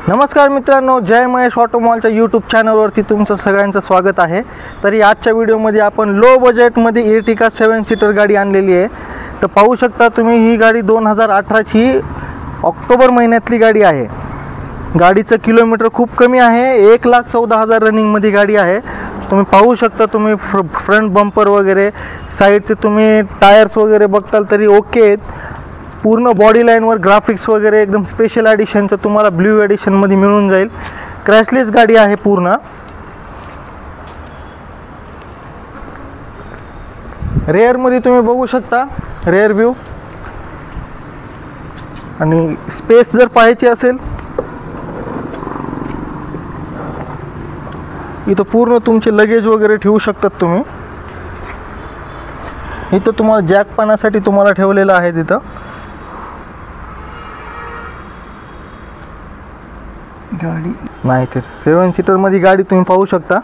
नमस्कार मित्रांनो, जय महेश ऑटोमॉलच्या यूट्यूब चॅनलवरती तुमचं सगळ्यांचं स्वागत आहे। तरी आजच्या व्हिडिओमध्ये आपण लो बजेटमध्ये इर्टिगा 7 सीटर गाडी आणलेली आहे। तर पाहू शकता तुम्ही, ही गाडी 2018ची ऑक्टोबर महिन्यातली गाडी आहे। गाडीचं किलोमीटर खूप कमी आहे, 1,14,000 रनिंगमध्ये गाडी आहे। तुम्ही पाहू शकता, तुम्ही फ्रंट बंपर वगैरे, साईडचे तुम्ही टायर्स वगैरे बघताल तरी ओके आहेत। पूर्ण बॉडी लाईनवर ग्राफिक्स वगैरे एकदम स्पेशल एडिशनचं तुम्हाला ब्ल्यू एडिशनमध्ये मिळून जाईल। क्रॅशलेस गाडी आहे पूर्ण। रेअरमध्ये तुम्ही बघू शकता रेअर व्ह्यू, आणि स्पेस जर पाहायची असेल इथं पूर्ण तुमचे लगेज वगैरे ठेवू शकतात तुम्ही। इथं तुम्हाला जॅक पाण्यासाठी तुम्हाला ठेवलेलं आहे तिथं। गाडी नाही तर 7 सीटरमध्ये गाडी तुम्ही पाहू शकता,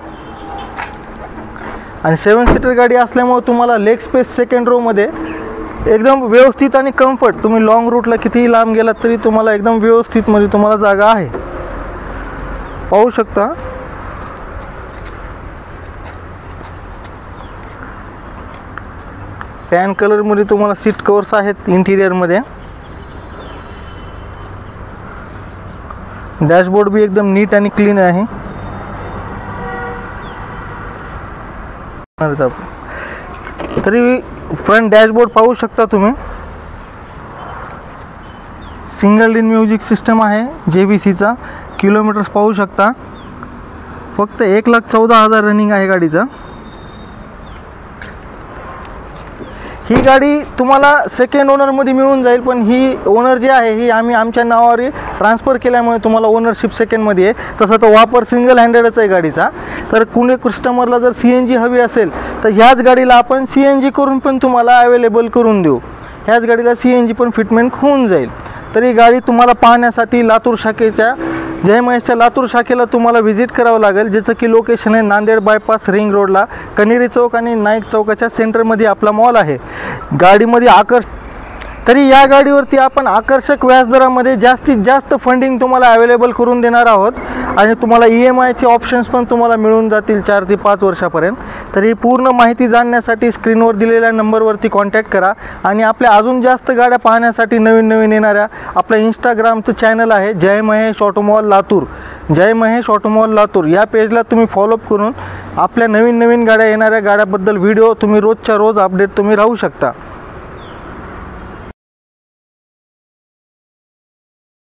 आणि 7 सीटर गाडी असल्यामुळे तुम्हाला लेग स्पेस सेकंड रो मध्ये एकदम व्यवस्थित आणि कम्फर्ट। तुम्ही लॉंग रूटला कितीही लांब गेलात तरी तुम्हाला एकदम व्यवस्थित मध्ये तुम्हाला जागा आहे, पाहू शकता। टॅन कलर मध्ये तुम्हाला सीट कव्हर्स आहेत इंटिरियर मध्ये। डॅशबोर्ड भी एकदम नीट आणि क्लीन आहे। तरी फ्रंट डॅशबोर्ड पाहू शकता तुम्ही। सिंगल इन म्युझिक सिस्टम आहे JVCचा। किलोमीटर्स पाहू शकता, फक्त 1,14,000 रनिंग आहे गाडीचा। ही गाडी तुम्हाला सेकंड ओनरमध्ये मिळून जाईल, पण ही ओनर जी आहे ही आम्ही आमच्या नावावर ट्रान्सफर केल्यामुळे तुम्हाला ओनरशिप सेकंडमध्ये आहे। तसं तो वापर सिंगल हँडेडच आहे गाडीचा। तर कुणी कस्टमरला जर CNG हवी असेल तर ह्याच गाडीला आपण CNG करून पण तुम्हाला अवेलेबल करून देऊ। ह्याच गाडीला CNG पण फिटमेंट होऊन जाईल। तर ही गाडी तुम्हाला पाहण्यासाठी लातूर शाखेच्या जय महेशच्या लातूर शाखेला तुम्हाला व्हिजिट करावं लागेल, ज्याचं की लोकेशन आहे नांदेड बायपास रिंग रोडला कनेरी चौक आणि नाईक चौकाच्या सेंटरमध्ये आपला मॉल आहे। गाडीमध्ये तरी या गाडीवरती आपण आकर्षक व्याजदरामध्ये जास्तीत जास्त फंडिंग तुम्हाला अवेलेबल करून देणार आहोत, आणि तुम्हाला EMIचे ऑप्शन्स पण तुम्हाला मिळून जातील 4 ते 5 वर्षापर्यंत। तरी पूर्ण माहिती जाणण्यासाठी स्क्रीनवर दिलेल्या नंबरवरती कॉन्टॅक्ट करा, आणि आपल्या अजून जास्त गाड्या पाहण्यासाठी नवीन येणाऱ्या आपलं इंस्टाग्रामचं चॅनल आहे जय महेश ऑटोमॉल लातूर। जय महेश ऑटोमॉल लातूर या पेजला तुम्ही फॉलोअप करून आपल्या नवीन गाड्या येणाऱ्या गाड्याबद्दल व्हिडिओ तुम्ही रोजच्या रोज अपडेट तुम्ही राहू शकता।